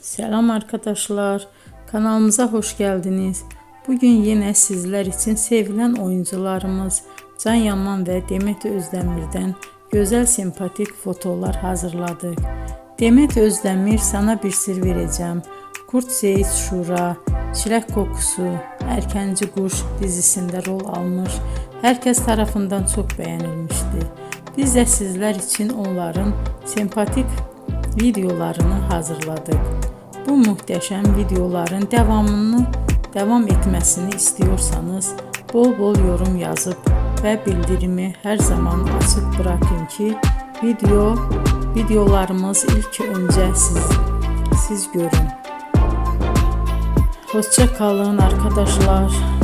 Selam arkadaşlar, kanalımıza hoş geldiniz. Bugün yine sizler için sevilen oyuncularımız Can Yaman ve Demet Özdemir'den güzel sempatik fotolar hazırladık. Demet Özdemir Sana Bir Sır Vereceğim, Kurt Seyit Şura, Çilek Kokusu, Erkenci Kuş dizisinde rol almış. Herkes tarafından çok beğenilmişti. Biz de sizler için onların sempatik videolarını hazırladık. Bu muhteşem videoların devam etmesini istiyorsanız bol bol yorum yazıp ve bildirimi her zaman açık bırakın ki videolarımız ilk önce siz görün. Hoşça kalın arkadaşlar.